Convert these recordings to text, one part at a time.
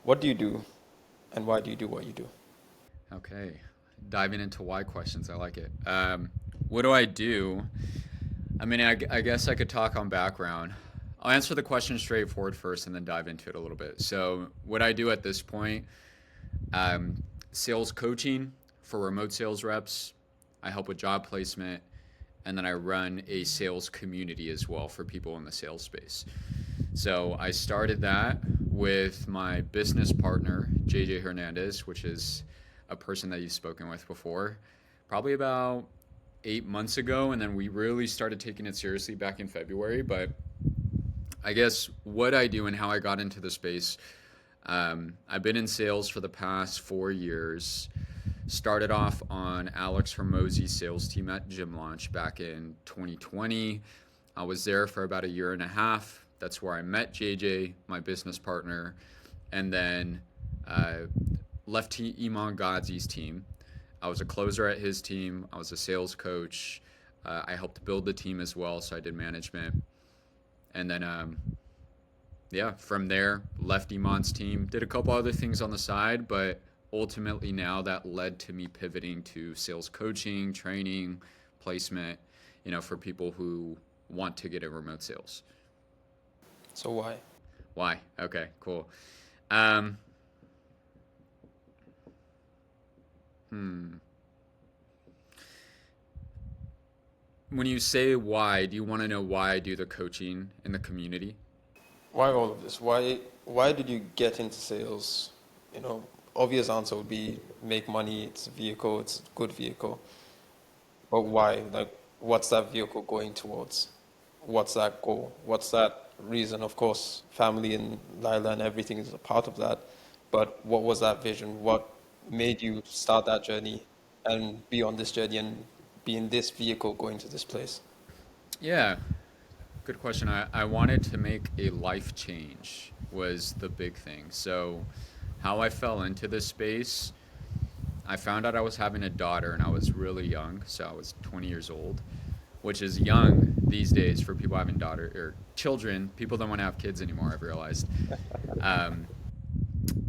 What do you do, and why do you do what you do? Okay, diving into why questions. I like it. What do I do? I mean, I guess I could talk on background. I'll answer the question straightforward first and then dive into it a little bit. So, what I do at this point, um, sales coaching for remote sales reps. I help with job placement, and then I run a sales community as well for people in the sales space. So I started that with my business partner, JJ Hernandez, which is a person that you've spoken with before, probably about 8 months ago. And then we really started taking it seriously back in February. But I guess what I do and how I got into the space, I've been in sales for the past 4 years. Started off on Alex Hormozi's sales team at Gym Launch back in 2020. I was there for about a year and a half. That's where I met JJ, my business partner, and then uh, left Iman Gadzhi's team. I was a closer at his team. I was a sales coach. I helped build the team as well, so I did management. And then, yeah, from there, left Iman's team. Did a couple other things on the side, but ultimately now that led to me pivoting to sales coaching, training, placement, for people who want to get in remote sales. So why? Why? Okay, cool. Um, hmm. When you say why, do you want to know why I do the coaching in the community? Why all of this? Why did you get into sales? You know, obvious answer would be make money. It's a vehicle. It's a good vehicle. But why? Like, what's that vehicle going towards? What's that goal? What's that reason? Of course, family and Lila and everything is a part of that. But what was that vision? What made you start that journey and be on this journey and be in this vehicle going to this place? Yeah, good question. I wanted to make a life change was the big thing. So, how I fell into this space, I found out I was having a daughter and I was really young. So, I was 20 years old, which is young these days for people having daughter or children. People don't want to have kids anymore, I've realized. Um,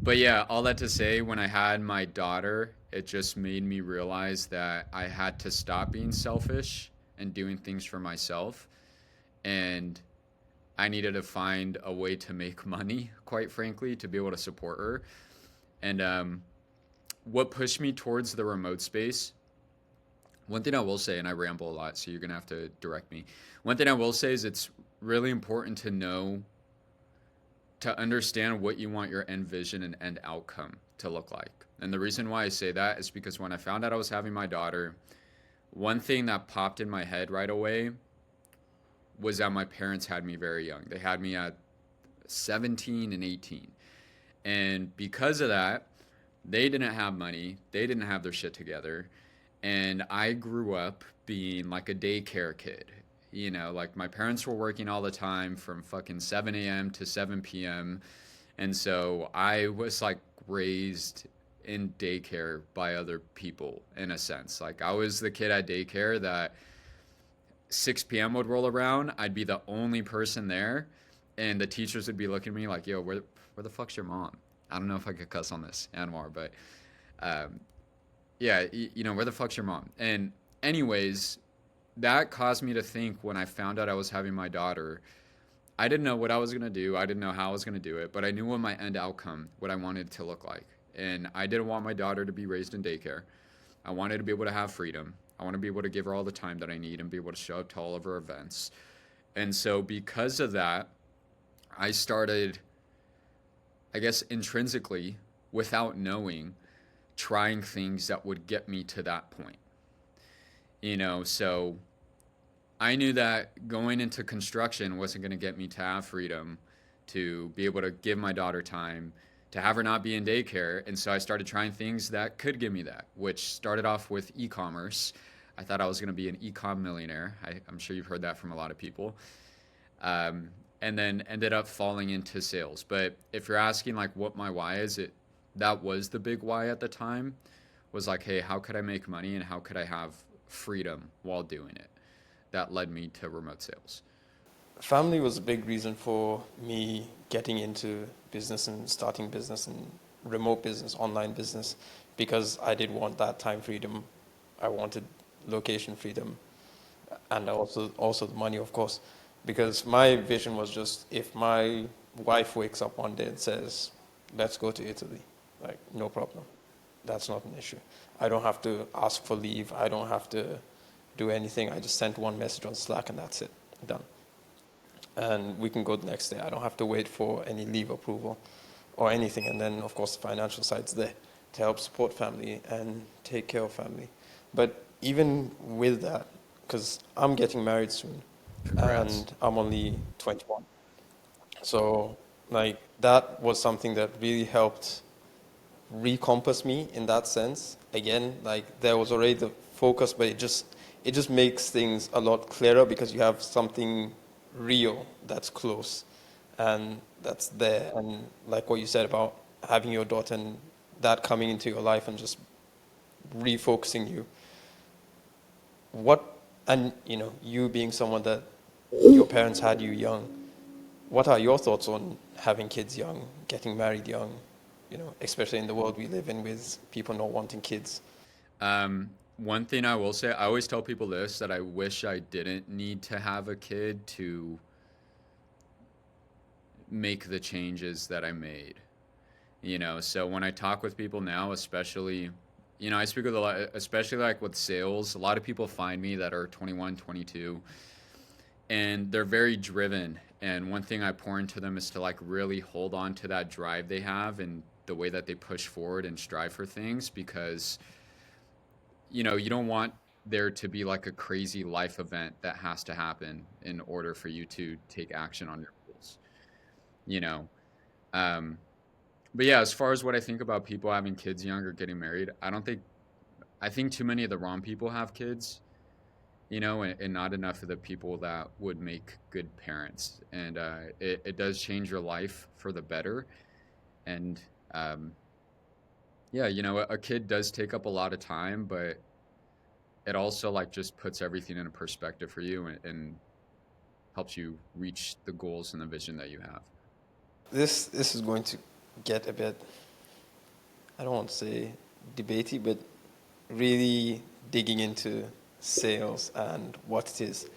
but yeah, all that to say, when I had my daughter, it just made me realize that I had to stop being selfish and doing things for myself. And I needed to find a way to make money, quite frankly, to be able to support her. And what pushed me towards the remote space, one thing I will say, and I ramble a lot, so you're going to have to direct me. One thing I will say is it's really important to know, to understand what you want your end vision and end outcome to look like. And the reason why I say that is because when I found out I was having my daughter, one thing that popped in my head right away was that my parents had me very young. They had me at 17 and 18. And because of that, they didn't have money, they didn't have their shit together. And I grew up being like a daycare kid. Like my parents were working all the time from fucking 7 a.m. to 7 p.m. And so I was like raised in daycare by other people in a sense. Like I was the kid at daycare that 6 p.m. would roll around, I'd be the only person there, and the teachers would be looking at me like, "Yo, where the fuck's your mom?" I don't know if I could cuss on this, Anwar, but um, yeah, where the fuck's your mom? And anyways, that caused me to think when I found out I was having my daughter. I didn't know what I was gonna do. I didn't know how I was gonna do it, but I knew what my end outcome, what I wanted it to look like. And I didn't want my daughter to be raised in daycare. I wanted to be able to have freedom. I want to be able to give her all the time that I need and be able to show up to all of her events. And so, because of that, I started, I guess, intrinsically, without knowing, trying things that would get me to that point. So I knew that going into construction wasn't going to get me to have freedom, to be able to give my daughter time, to have her not be in daycare. And so I started trying things that could give me that, which started off with e commerce. I thought I was going to be an e-com millionaire. I'm sure you've heard that from a lot of people. Um, and then ended up falling into sales. But if you're asking like what my why is, that was the big why at the time, was like, hey, how could I make money and how could I have freedom while doing it? That led me to remote sales. family was a big reason for me getting into business and starting business and remote business, online business, because I did want that time freedom. I wanted location freedom, and also the money, of course, because my vision was just if my wife wakes up one day and says, "Let's go to Italy," like no problem, that's not an issue. I don't have to ask for leave. I don't have to do anything. I just sent one message on Slack and that's it, done. And we can go the next day. I don't have to wait for any leave approval or anything. And then, of course, the financial side's there to help support family and take care of family. But even with that, because I'm getting married soon Congrats. and I'm only 21. So, like, that was something that really helped recompass me in that sense. Again, like, there was already the focus, but it just makes things a lot clearer because you have something real that's close and that's there. And like what you said about having your daughter and that coming into your life and just refocusing you. What, and you being someone that your parents had you young, what are your thoughts on having kids young, getting married young, especially in the world we live in with people not wanting kids? One thing I will say, I always tell people this, that I wish I didn't need to have a kid to make the changes that I made. So when I talk with people now, especially, I speak with a lot, especially like with sales, a lot of people find me that are 21, 22, and they're very driven. And one thing I pour into them is to like really hold on to that drive they have and the way that they push forward and strive for things, because you don't want there to be like a crazy life event that has to happen in order for you to take action on your goals. You know, um, but yeah, as far as what I think about people having kids young or getting married, I think too many of the wrong people have kids. And not enough of the people that would make good parents. And it does change your life for the better. And um, yeah, a kid does take up a lot of time, but it also like just puts everything in a perspective for you, and helps you reach the goals and the vision that you have. This is going to get a bit, I don't want to say debatey, but really digging into sales and what it is.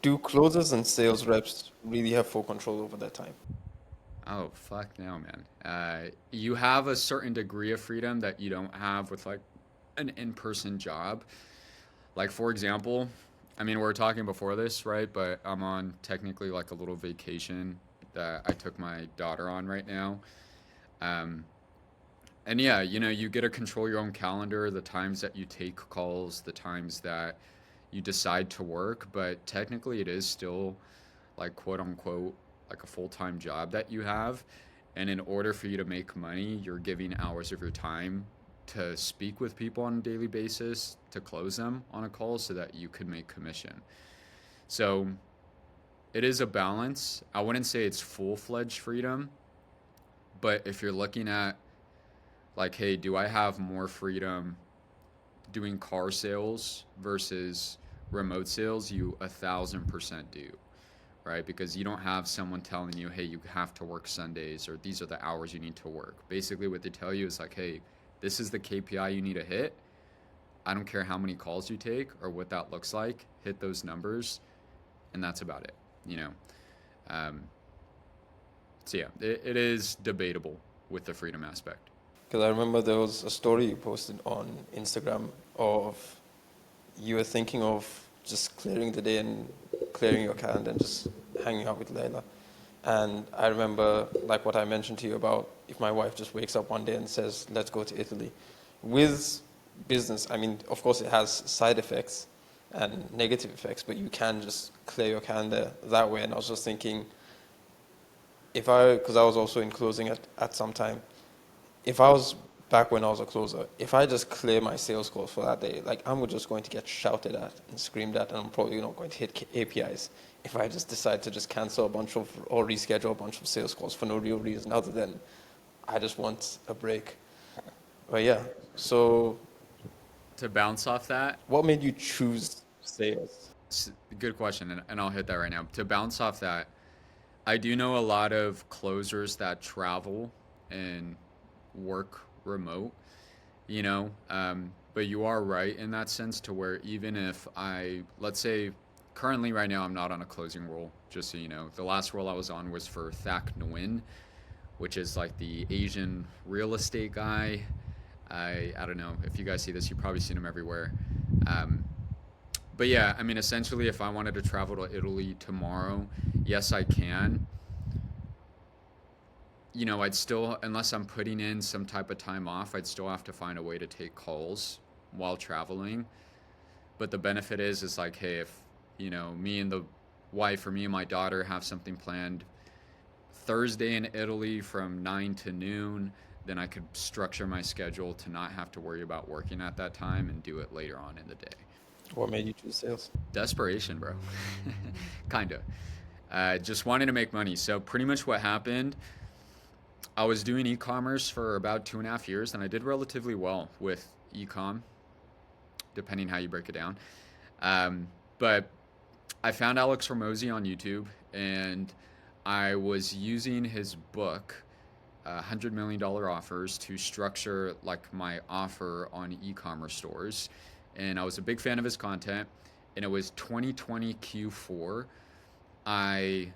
Do closers and sales reps really have full control over their time? Oh fuck no, man. You have a certain degree of freedom that you don't have with like an in-person job. Like for example, I mean we were talking before this, right? But I'm on technically like a little vacation that I took my daughter on right now. Um, and yeah, you get to control your own calendar, the times that you take calls, the times that you decide to work, but technically it is still like quote unquote like a full-time job that you have. And in order for you to make money, you're giving hours of your time to speak with people on a daily basis, to close them on a call so that you could make commission. So it is a balance. I wouldn't say it's full-fledged freedom, but if you're looking at like, hey, do I have more freedom doing car sales versus remote sales? You 1,000% do, right? Because you don't have someone telling you, hey, you have to work Sundays or these are the hours you need to work. Basically, what they tell you is like, hey, this is the KPI you need to hit. I don't care how many calls you take or what that looks like. Hit those numbers, and that's about it. You know. Um, so yeah, it is debatable with the freedom aspect. Because I remember there was a story you posted on Instagram of you were thinking of just clearing the day and clearing your calendar and just hanging out with Layla. And I remember, like what I mentioned to you about if my wife just wakes up one day and says, let's go to Italy. With business, I mean, of course, it has side effects and negative effects, but you can just clear your calendar that way. And I was just thinking, because I was also in closing at some time, if I was back when I was a closer, if I just clear my sales calls for that day, like I'm just going to get shouted at and screamed at, and I'm probably not going to hit APIs if I just decide to just cancel a bunch of or reschedule a bunch of sales calls for no real reason other than I just want a break. But yeah, so To bounce off that, what made you choose sales? Good question, and I'll hit that right now. To bounce off that, I do know a lot of closers that travel and work remote, you know, but you are right in that sense to where even if let's say, currently right now I'm not on a closing role, just so you know. The last role I was on was for Thak Nguyen, which is like the Asian real estate guy. I don't know if you guys see this, you've probably seen him everywhere. Um, but yeah, I mean, essentially, if I wanted to travel to Italy tomorrow, yes, I can. You know, I'd still, unless I'm putting in some type of time off, I'd still have to find a way to take calls while traveling. But the benefit is like, hey, if, you know, me and the wife or me and my daughter have something planned Thursday in Italy from 9 to noon, then I could structure my schedule to not have to worry about working at that time and do it later on in the day. What made you choose sales? Desperation, bro. Kinda. Just wanted to make money. So pretty much what happened, I was doing e-commerce for about 2.5 years, and I did relatively well with e-com, depending how you break it down. But I found Alex Hormozi on YouTube, and I was using his book, $100 million offers, to structure like my offer on e-commerce stores. And I was a big fan of his content. And it was 2020 Q4. I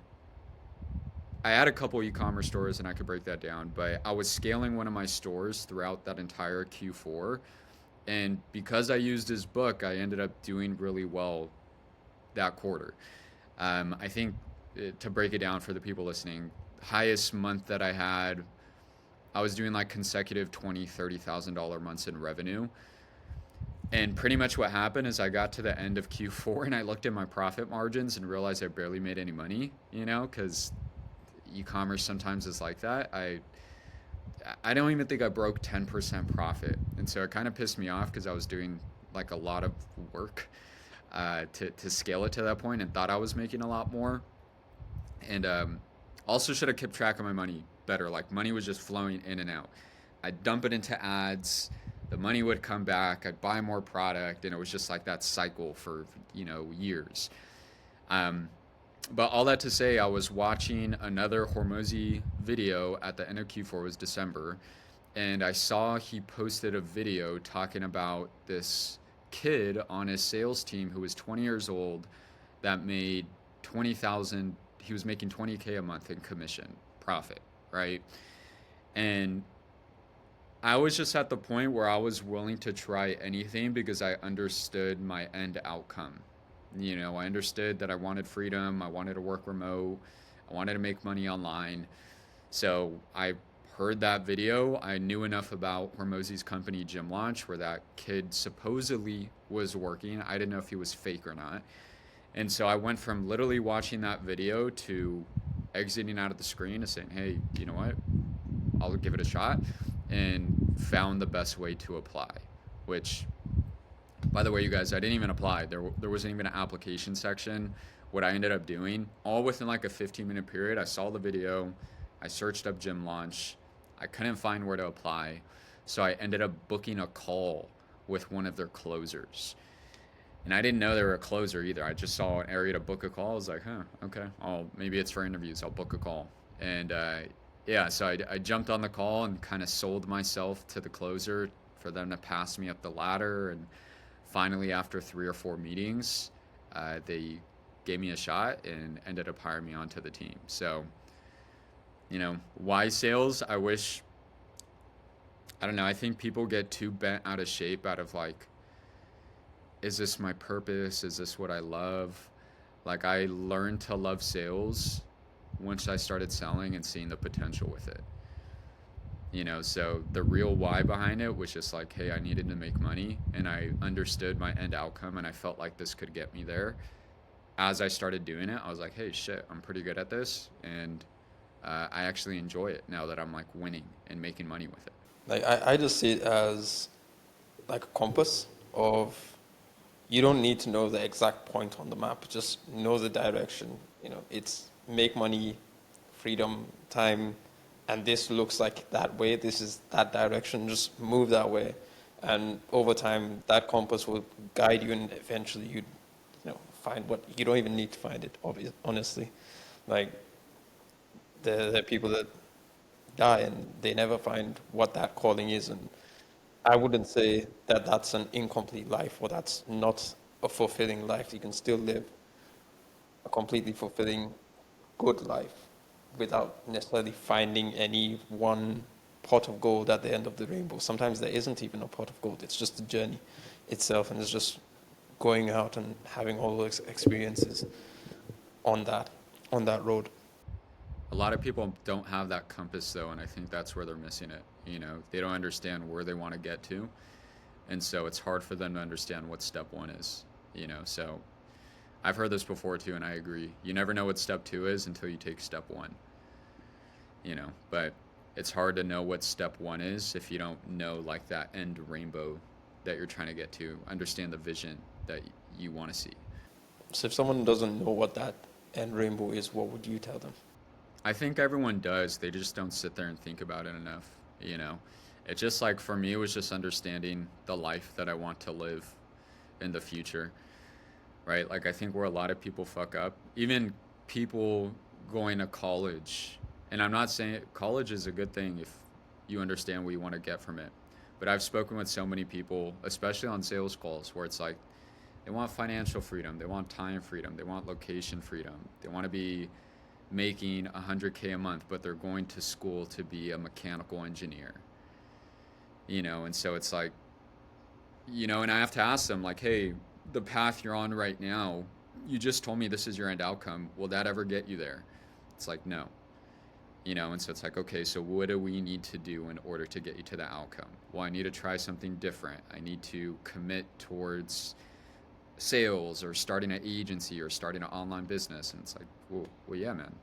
I had a couple e-commerce stores and I could break that down, but I was scaling one of my stores throughout that entire Q4. And because I used his book, I ended up doing really well that quarter. I think to break it down for the people listening, highest month that I had, I was doing like consecutive $20,000, $30,000 months in revenue. And pretty much what happened is I got to the end of Q4 and I looked at my profit margins and realized I barely made any money, because e-commerce sometimes is like that. I don't even think I broke 10% profit. And so it kind of pissed me off because I was doing like a lot of work to scale it to that point and thought I was making a lot more. And also should have kept track of my money better. Like money was just flowing in and out. I'd dump it into ads. The money would come back. I'd buy more product. And it was just like that cycle for, years. Um, but all that to say, I was watching another Hormozi video at the end of Q4, was December, and I saw he posted a video talking about this kid on his sales team who was 20 years old that made 20,000. He was making 20K a month in commission profit, right? And I was just at the point where I was willing to try anything because I understood my end outcome. I understood that I wanted freedom, I wanted to work remote, I wanted to make money online. So I heard that video. I knew enough about Hormozi's company Gym Launch where that kid supposedly was working. I didn't know if he was fake or not. And so I went from literally watching that video to exiting out of the screen and saying, hey, you know what? I'll give it a shot, and found the best way to apply, which, by the way, you guys, I didn't even apply. There wasn't even an application section. What I ended up doing, all within like a 15-minute period, I saw the video, I searched up Gym Launch, I couldn't find where to apply, so I ended up booking a call with one of their closers. And I didn't know they were a closer either. I just saw an area to book a call. I was like, okay. Maybe it's for interviews. I'll book a call. And yeah, so I jumped on the call and kind of sold myself to the closer for them to pass me up the ladder. And finally, after 3 or 4 meetings, they gave me a shot and ended up hiring me onto the team. So, why sales? I don't know. I think people get too bent out of shape out of like, is this my purpose? Is this what I love? Like, I learned to love sales once I started selling and seeing the potential with it. So the real why behind it was just like, hey, I needed to make money and I understood my end outcome and I felt like this could get me there. As I started doing it, I was like, hey, shit, I'm pretty good at this. And I actually enjoy it now that I'm like winning and making money with it. Like I just see it as like a compass of you don't need to know the exact point on the map, just know the direction. It's make money, freedom, time, and this looks like that way, this is that direction, just move that way. And over time, that compass will guide you and eventually you find what you don't even need to find it, honestly. Like there are people that die and they never find what that calling is, and I wouldn't say that that's an incomplete life or that's not a fulfilling life. You can still live a completely fulfilling, good life without necessarily finding any one pot of gold at the end of the rainbow. Sometimes there isn't even a pot of gold. It's just the journey itself, and it's just going out and having all those experiences on that road. A lot of people don't have that compass though, and I think that's where they're missing it. They don't understand where they want to get to, and so it's hard for them to understand what step one is. So I've heard this before too, and I agree. You never know what step two is until you take step one. But it's hard to know what step one is if you don't know like that end rainbow that you're trying to get to, understand the vision that you want to see. So if someone doesn't know what that end rainbow is, what would you tell them? I think everyone does. They just don't sit there and think about it enough. You know, it's just like for me, it was just understanding the life that I want to live in the future, right? Like, I think where a lot of people fuck up, even people going to college, and I'm not saying college is a good thing if you understand what you want to get from it. But I've spoken with so many people, especially on sales calls, where it's like they want financial freedom, they want time freedom, they want location freedom, they want to be making 100K a month, but they're going to school to be a mechanical engineer. And so it's like, and I have to ask them, like, hey, the path you're on right now, you just told me this is your end outcome. Will that ever get you there? It's like, no. And so it's like, okay, so what do we need to do in order to get you to that outcome? Well, I need to try something different. I need to commit towards sales or starting an agency or starting an online business. And it's like, well yeah, man,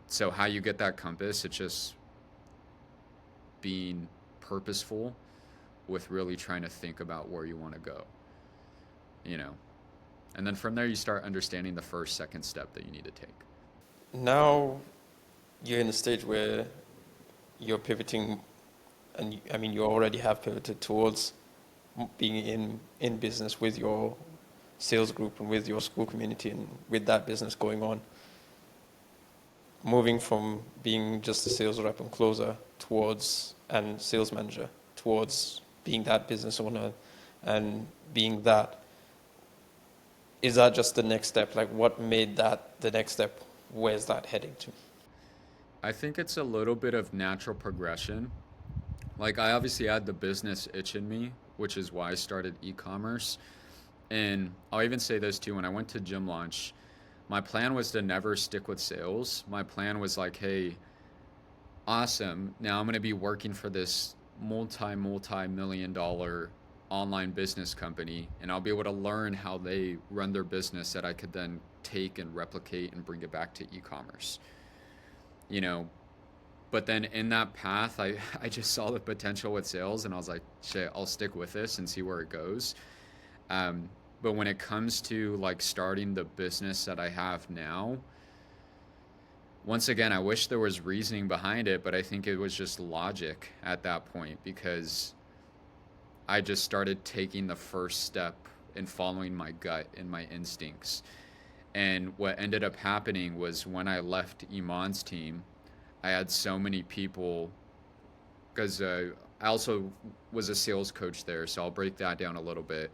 so how you get that compass, it's just being purposeful with really trying to think about where you want to go, and then from there you start understanding the first, second step that you need to take. Now you're in a stage where you're pivoting, and I mean, you already have pivoted towards being in business with your sales group and with your school community and with that business going on. Moving from being just a sales rep and closer towards, and sales manager, towards being that business owner and being that, is that just the next step? Like, what made that the next step? Where's that heading to? I think it's a little bit of natural progression. Like, I obviously had the business itch in me, which is why I started e-commerce. And I'll even say this too, when I went to Gym Launch, my plan was to never stick with sales. My plan was like, hey, awesome, now I'm going to be working for this multi-million dollar online business company, and I'll be able to learn how they run their business that I could then take and replicate and bring it back to e-commerce. You know, but then in that path, I just saw the potential with sales, and I was like, shit, I'll stick with this and see where it goes. But when it comes to like starting the business that I have now, once again, I wish there was reasoning behind it, but I think it was just logic at that point, because I just started taking the first step and following my gut and my instincts. And what ended up happening was when I left Iman's team, I had so many people, because I also was a sales coach there, so I'll break that down a little bit.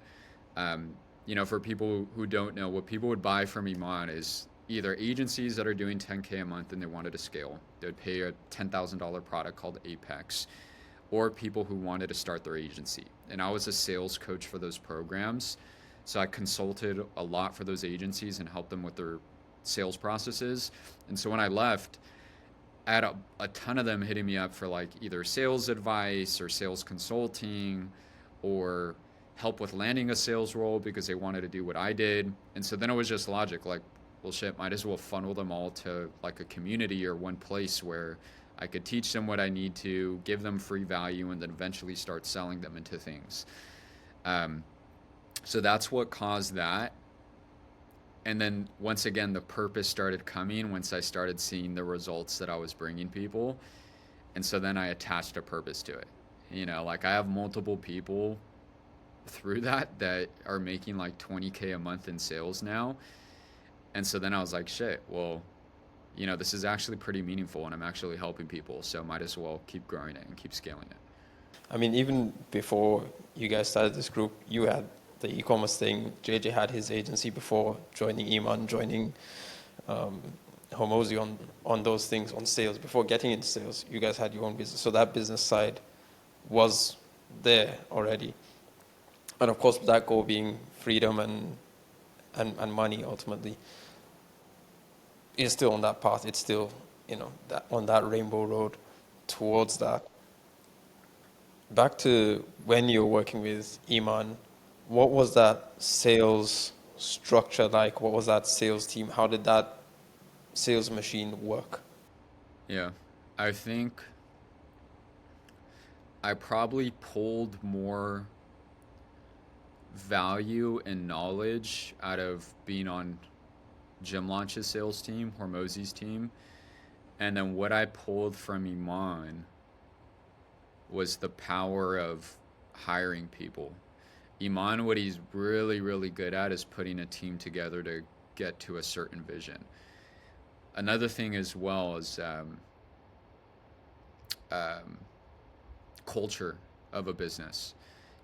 For people who don't know, what people would buy from Iman is either agencies that are doing 10K a month and they wanted to scale. They would pay a $10,000 product called Apex, or people who wanted to start their agency. And I was a sales coach for those programs. So I consulted a lot for those agencies and helped them with their sales processes. And so when I left, I had a ton of them hitting me up for like either sales advice or sales consulting or help with landing a sales role because they wanted to do what I did. And so then it was just logic, like, well, shit, might as well funnel them all to like a community or one place where I could teach them what I need to, give them free value, and then eventually start selling them into things. So that's what caused that. And then once again, the purpose started coming once I started seeing the results that I was bringing people. And so then I attached a purpose to it. Like I have multiple people through that are making like 20K a month in sales now. And so then I was like, shit, well, this is actually pretty meaningful and I'm actually helping people. So might as well keep growing it and keep scaling it. I mean, even before you guys started this group, you had the e-commerce thing. JJ had his agency before joining Iman, joining um, Hormozi on those things, on sales. Before getting into sales, you guys had your own business. So that business side was there already. And of course, that goal being freedom and money ultimately is still on that path. It's still, on that rainbow road towards that. Back to when you were working with Iman, what was that sales structure like? What was that sales team? How did that sales machine work? Yeah. I think I probably pulled more value and knowledge out of being on Gym Launch's sales team, Hormozi's team. And then what I pulled from Iman was the power of hiring people. Iman, what he's really, really good at is putting a team together to get to a certain vision. Another thing as well is um, culture of a business.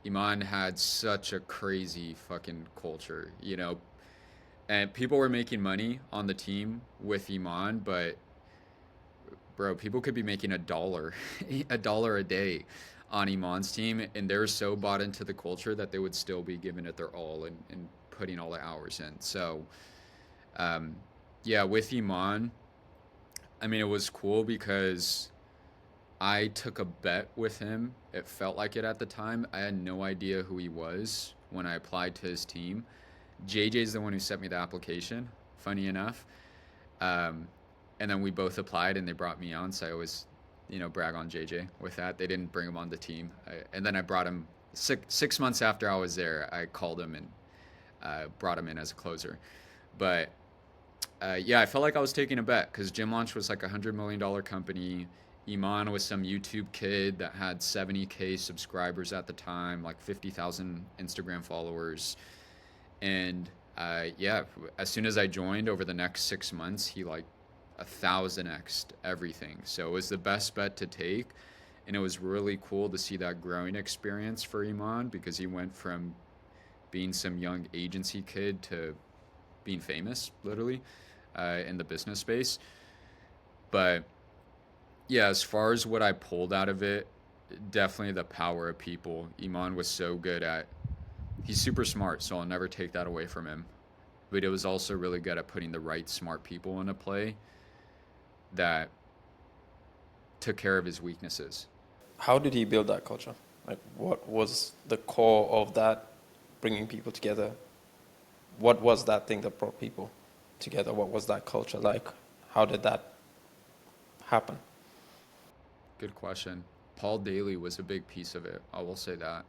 Iman had such a crazy fucking culture, and people were making money on the team with Iman, but bro, people could be making $1, $1 a day on Iman's team, and they're so bought into the culture that they would still be giving it their all and putting all the hours in. So, um, yeah, with Iman, I mean, it was cool because I took a bet with him. It felt like it at the time. I had no idea who he was when I applied to his team. JJ's the one who sent me the application, funny enough. Um, and then we both applied and they brought me on. So I always, brag on JJ with that. They didn't bring him on the team. And then I brought him 6 months after I was there. I called him and brought him in as a closer. But yeah, I felt like I was taking a bet because Gym Launch was like $100 million company. Iman was some YouTube kid that had 70K subscribers at the time, like 50,000 Instagram followers. And yeah, as soon as I joined over the next 6 months, he like 1,000x'd everything. So it was the best bet to take. And it was really cool to see that growing experience for Iman because he went from being some young agency kid to being famous, literally, in the business space. But yeah, as far as what I pulled out of it, definitely the power of people. Iman was so good at, he's super smart, so I'll never take that away from him. But it was also really good at putting the right smart people into play that took care of his weaknesses. How did he build that culture? Like, what was the core of that bringing people together? What was that thing that brought people together? What was that culture like? How did that happen? Good question. Paul Daly was a big piece of it. I will say that.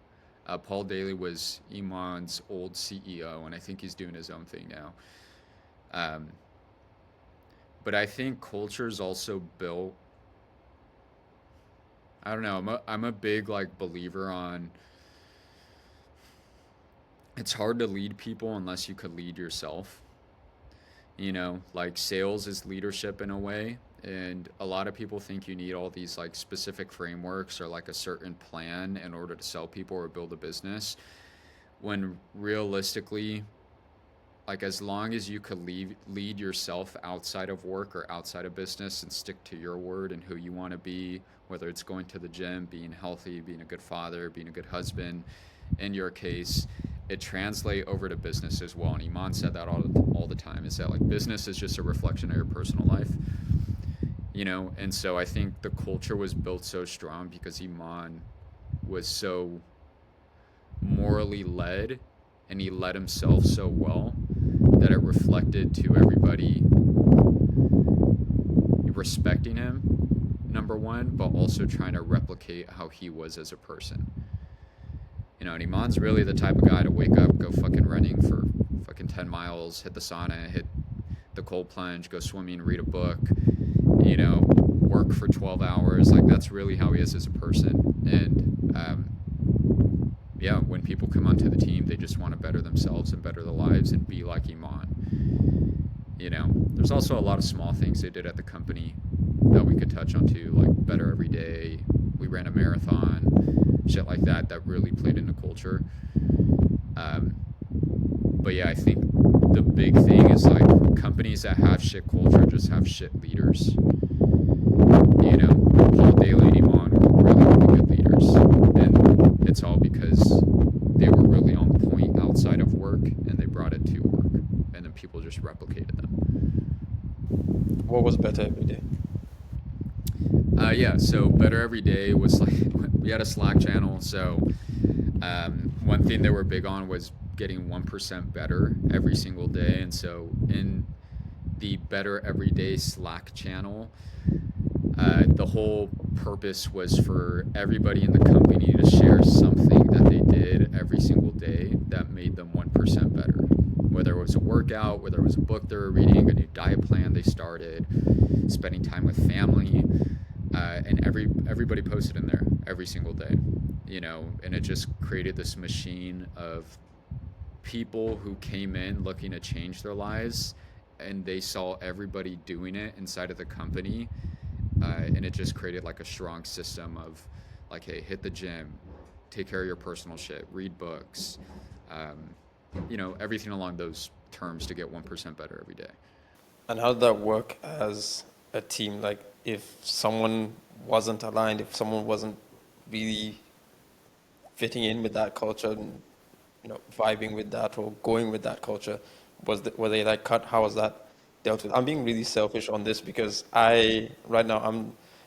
Paul Daly was Iman's old CEO, and I think he's doing his own thing now. Um, but I think culture is also built. I don't know. I'm a big like believer on. It's hard to lead people unless you could lead yourself. Like sales is leadership in a way, and a lot of people think you need all these like specific frameworks or like a certain plan in order to sell people or build a business, when realistically, like as long as you could lead yourself outside of work or outside of business and stick to your word and who you want to be, whether it's going to the gym, being healthy, being a good father, being a good husband, in your case, it translate over to business as well. And Iman said that all the time, is that like business is just a reflection of your personal life, And so I think the culture was built so strong because Iman was so morally led and he led himself so well that it reflected to everybody respecting him, number one, but also trying to replicate how he was as a person. And Iman's really the type of guy to wake up, go fucking running for fucking 10 miles, hit the sauna, hit the cold plunge, go swimming, read a book, work for 12 hours. Like, that's really how he is as a person. And yeah, when people come onto the team, they just want to better themselves and better their lives and be like Iman. There's also a lot of small things they did at the company that we could touch on too, like better every day. We ran a marathon, shit like that, that really played into culture. Um, but yeah, I think the big thing is like companies that have shit culture just have shit leaders. Paul Daly and Iman were really, really good leaders. And it's all because they were really on point outside of work and they brought it to work. And then people just replicated them. What was better every day? Yeah, so Better Every Day was like, we had a Slack channel. So one thing they were big on was getting 1% better every single day. And so in the Better Every Day Slack channel, the whole purpose was for everybody in the company to share something that they did every single day that made them 1% better. Whether it was a workout, whether it was a book they were reading, a new diet plan they started, spending time with family, and everybody posted in there every single day, and it just created this machine of people who came in looking to change their lives, and they saw everybody doing it inside of the company, and it just created like a strong system of like, hey, hit the gym, take care of your personal shit, read books, um, everything along those terms to get 1% better every day. And how did that work as a team? Like, if someone wasn't aligned, if someone wasn't really fitting in with that culture and vibing with that or going with that culture, were they like cut? How was that dealt with? I'm being really selfish on this because right now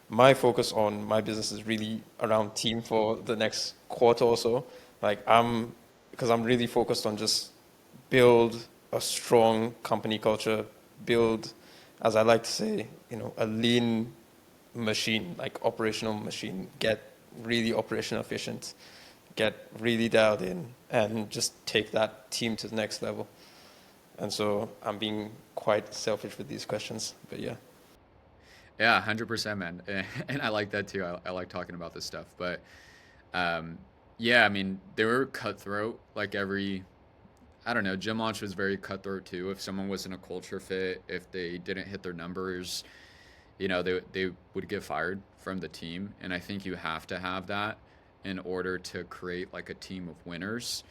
my focus on my business is really around team for the next quarter or so. Like because I'm really focused on just build a strong company culture, build, as I like to say, a lean machine, like operational machine, get really operational efficient, get really dialed in, and just take that team to the next level. And so I'm being quite selfish with these questions, but yeah. Yeah, 100%, man. And I like that too. I like talking about this stuff. But um, yeah, I mean, they were cutthroat. Like I don't know, gym launch was very cutthroat too. If someone wasn't a culture fit, if they didn't hit their numbers, they would get fired from the team. And I think you have to have that in order to create like a team of winners.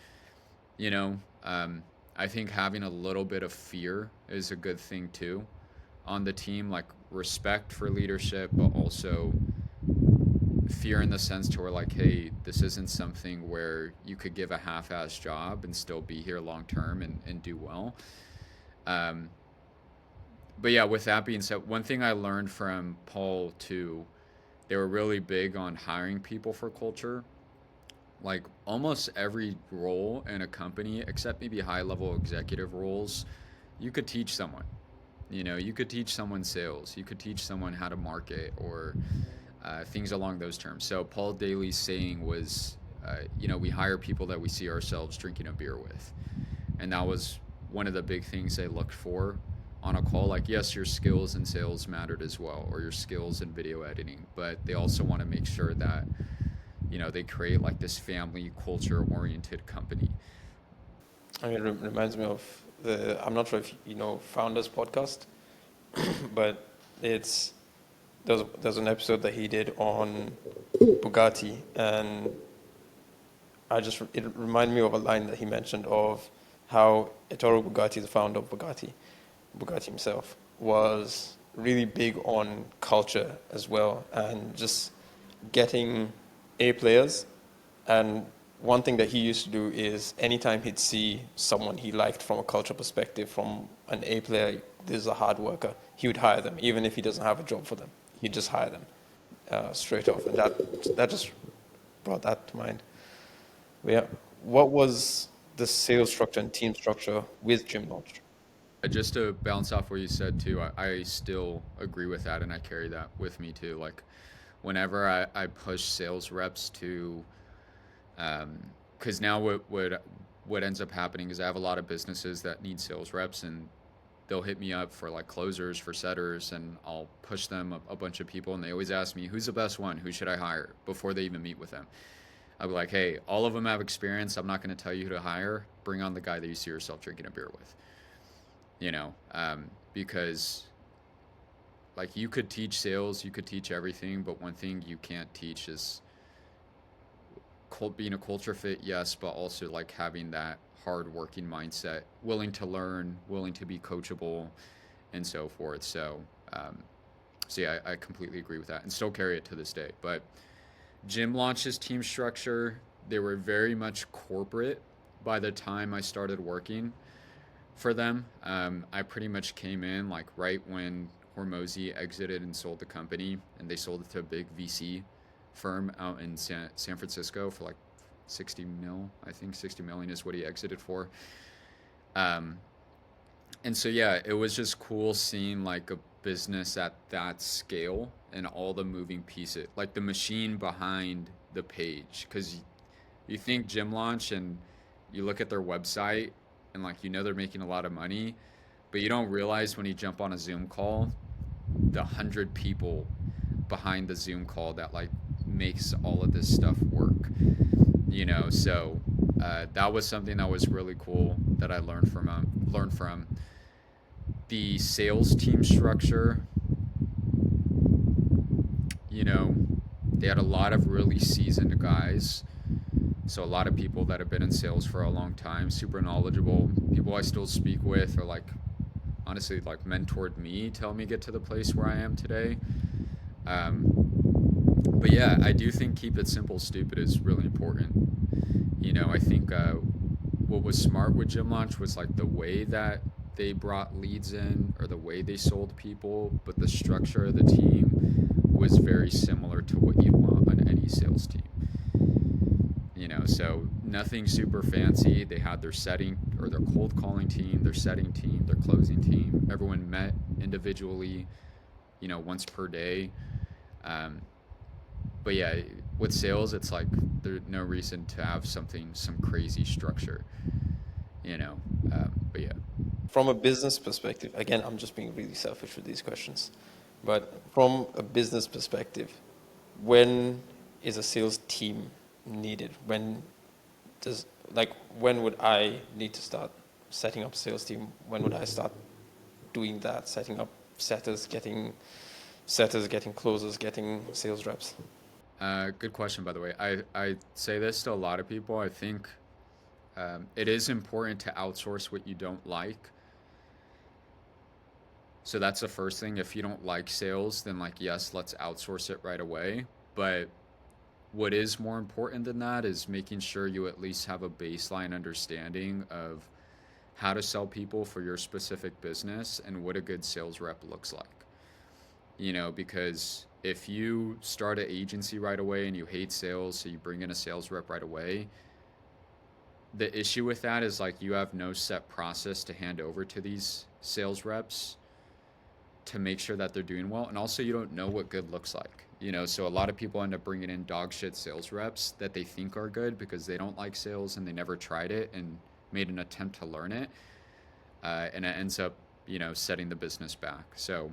You know, um, I think having a little bit of fear is a good thing too on the team, like respect for leadership, but also fear in the sense to where like, hey, this isn't something where you could give a half-ass job and still be here long term and do well. Um, but yeah, with that being said, one thing I learned from Paul too, they were really big on hiring people for culture. Like almost every role in a company, except maybe high level executive roles, you could teach someone. You could teach someone sales, you could teach someone how to market or things along those terms. So Paul Daly's saying was, we hire people that we see ourselves drinking a beer with, and that was one of the big things they looked for on a call. Like, yes, your skills in sales mattered as well, or your skills in video editing, but they also want to make sure that they create like this family culture oriented company. I mean, it reminds me of I'm not sure if you know Founders Podcast, but it's, there's an episode that he did on Bugatti, and it reminded me of a line that he mentioned of how Ettore Bugatti, the founder of Bugatti himself, was really big on culture as well, and just getting A players. And one thing that he used to do is anytime he'd see someone he liked from a culture perspective, from an A player, this is a hard worker, he would hire them, even if he doesn't have a job for them. He'd just hire them straight off, and that just brought that to mind. But yeah, what was the sales structure and team structure with Gym Launch? Just to bounce off what you said too, I still agree with that, and I carry that with me too. Like, whenever I push sales reps to, because now what ends up happening is I have a lot of businesses that need sales reps, and they'll hit me up for like closers, for setters, and I'll push them a bunch of people, and they always ask me, who's the best one, who should I hire, before they even meet with them. I'll be like, hey, all of them have experience. I'm not going to tell you who to hire. Bring on the guy that you see yourself drinking a beer with. Because like you could teach sales, you could teach everything, but one thing you can't teach is being a culture fit, yes, but also like having that hard working mindset, willing to learn, willing to be coachable, and so forth. So yeah, I completely agree with that, and still carry it to this day. But Jim launches team structure. They were very much corporate by the time I started working for them. I pretty much came in like right when Hormozi exited and sold the company, and they sold it to a big VC firm out in San Francisco for like 60 mil. I think 60 million is what he exited for. Um, and so yeah, it was just cool seeing like a business at that scale and all the moving pieces, like the machine behind the page. Because you think gym launch and you look at their website and like they're making a lot of money, but you don't realize when you jump on a Zoom call the 100 people behind the Zoom call that like makes all of this stuff work. So that was something that was really cool that I learned from the sales team structure. You know, they had a lot of really seasoned guys. So a lot of people that have been in sales for a long time, super knowledgeable. People I still speak with are like honestly like mentored me, tell me get to the place where I am today. Um, but yeah, I do think keep it simple, stupid is really important. I think what was smart with Gym Launch was like the way that they brought leads in or the way they sold people, but the structure of the team was very similar to what you'd want on any sales team. So nothing super fancy. They had their setting or their cold calling team, their setting team, their closing team. Everyone met individually, once per day. Um, but yeah, with sales, it's like there's no reason to have some crazy structure, you know. But yeah, From a business perspective, again, I'm just being really selfish with these questions, but from a business perspective, when is a sales team needed? Does like when would I need to start setting up a sales team? When would I start doing that, setting up setters, getting closers, getting sales reps? good question by the way. I say this to a lot of people. I think it is important to outsource what you don't like. So that's the first thing. If you don't like sales, then like yes, let's outsource it right away. But what is more important than that is making sure you at least have a baseline understanding of how to sell people for your specific business and what a good sales rep looks like. Because if you start an agency right away and you hate sales, so you bring in a sales rep right away, the issue with that is like you have no set process to hand over to these sales reps to make sure that they're doing well. And also, you don't know what good looks like. So a lot of people end up bringing in dog shit sales reps that they think are good because they don't like sales and they never tried it and made an attempt to learn it. And it ends up, setting the business back. So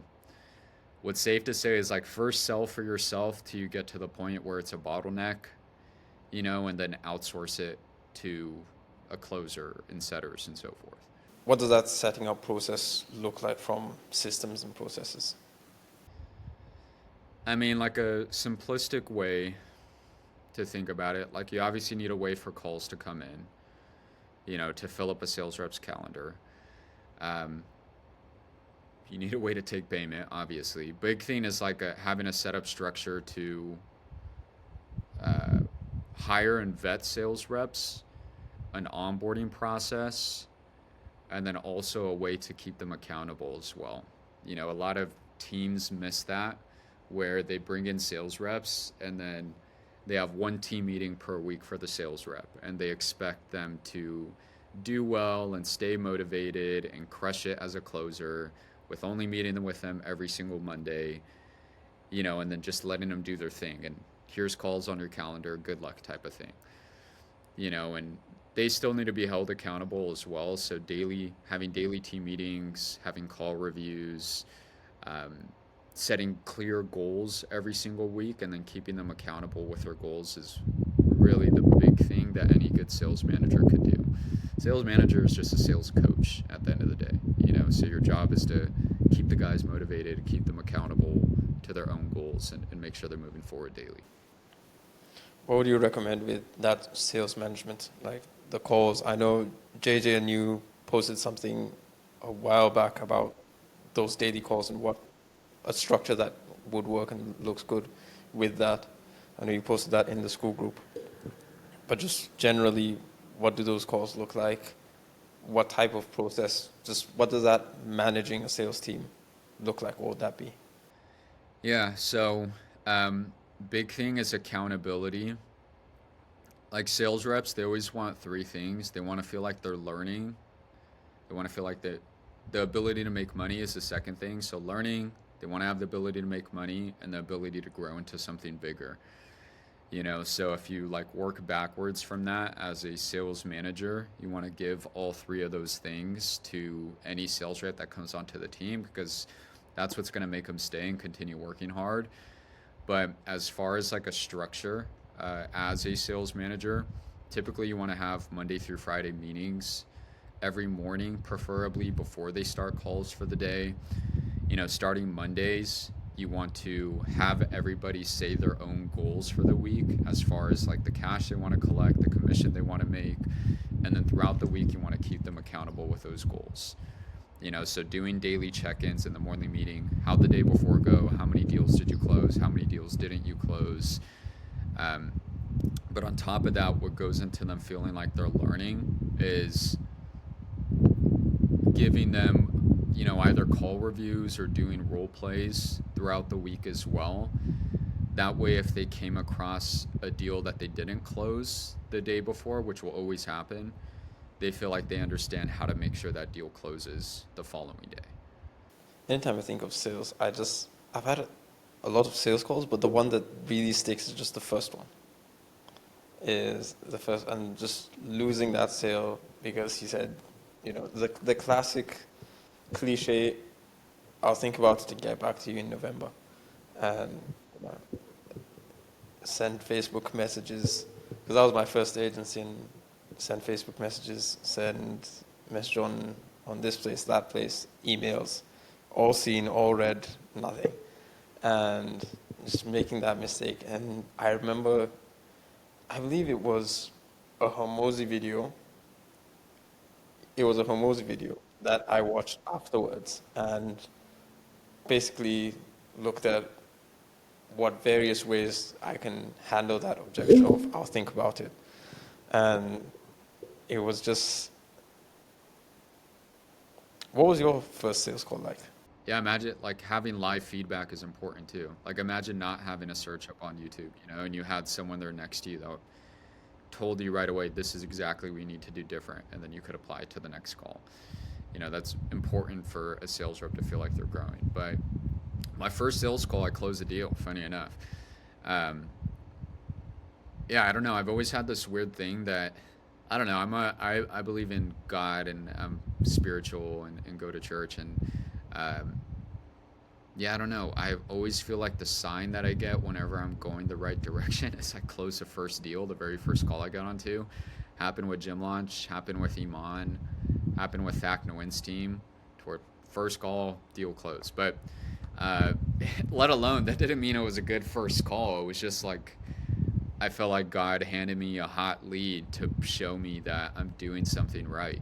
what's safe to say is like first sell for yourself till you get to the point where it's a bottleneck, and then outsource it to a closer and setters and so forth. What does that setting up process look like from systems and processes? I mean, like a simplistic way to think about it, like you obviously need a way for calls to come in, to fill up a sales rep's calendar. Um, you need a way to take payment, obviously. Big thing is like having a setup structure to uh, hire and vet sales reps, an onboarding process, and then also a way to keep them accountable as well. A lot of teams miss that where they bring in sales reps and then they have one team meeting per week for the sales rep and they expect them to do well and stay motivated and crush it as a closer with only meeting them with them every single Monday, and then just letting them do their thing and here's calls on your calendar, good luck type of thing. And they still need to be held accountable as well. So having daily team meetings, having call reviews, um, setting clear goals every single week, and then keeping them accountable with their goals is really the big thing that any good sales manager could do. Sales manager is just a sales coach at the end of the day, so your job is to keep the guys motivated, keep them accountable to their own goals, and make sure they're moving forward daily. What would you recommend with that sales management? Like the calls. I know JJ and you posted something a while back about those daily calls and what a structure that would work and looks good with that. I know you posted that in the school group. But just generally, what do those calls look like? What type of process? Just what does that managing a sales team look like? What would that be? Yeah, so big thing is accountability. Like sales reps, they always want three things. They want to feel like they're learning. They want to feel like the ability to make money is the second thing. So learning, they want to have the ability to make money and the ability to grow into something bigger. So if you like work backwards from that as a sales manager, you want to give all three of those things to any sales rep that comes onto the team, because that's what's going to make them stay and continue working hard. But as far as like a structure, as a sales manager, typically you want to have Monday through Friday meetings every morning, preferably before they start calls for the day. Starting Mondays, you want to have everybody say their own goals for the week, as far as like the cash they want to collect, the commission they want to make, and then throughout the week you want to keep them accountable with those goals. So doing daily check-ins in the morning meeting: how'd the day before go, how many deals did you close, how many deals didn't you close. But on top of that, what goes into them feeling like they're learning is giving them, either call reviews or doing role plays throughout the week as well. That way, if they came across a deal that they didn't close the day before, which will always happen, they feel like they understand how to make sure that deal closes the following day. Anytime I think of sales, I've had a lot of sales calls, but the one that really sticks is just the first one. Is the first, and just losing that sale because he said, the classic cliche, I'll think about it to get back to you in November, and you know, send Facebook messages, because that was my first agency, and send Facebook messages, send message on this place, that place, emails, all seen, all read, nothing, and just making that mistake. And I remember, I believe it was a Hormozi video. It was a Hormozi video that I watched afterwards, and basically looked at what various ways I can handle that objection, or I'll think about it. And it was just, what was your first sales call like? Yeah, imagine like having live feedback is important too. Like imagine not having a search up on YouTube, and you had someone there next to you that told you right away, this is exactly what you need to do different, and then you could apply it to the next call. That's important for a sales rep to feel like they're growing. But my first sales call, I closed a deal, funny enough. Yeah, I don't know. I've always had this weird thing that, I don't know, I believe in God, and I'm spiritual, and go to church, and yeah, I don't know. I always feel like the sign that I get whenever I'm going the right direction is I close the first deal, the very first call I got onto. Happened with Gym Launch, happened with Iman, happened with Thak Nguyen's team, toward first call, deal closed. But let alone, that didn't mean it was a good first call. It was just like, I felt like God handed me a hot lead to show me that I'm doing something right.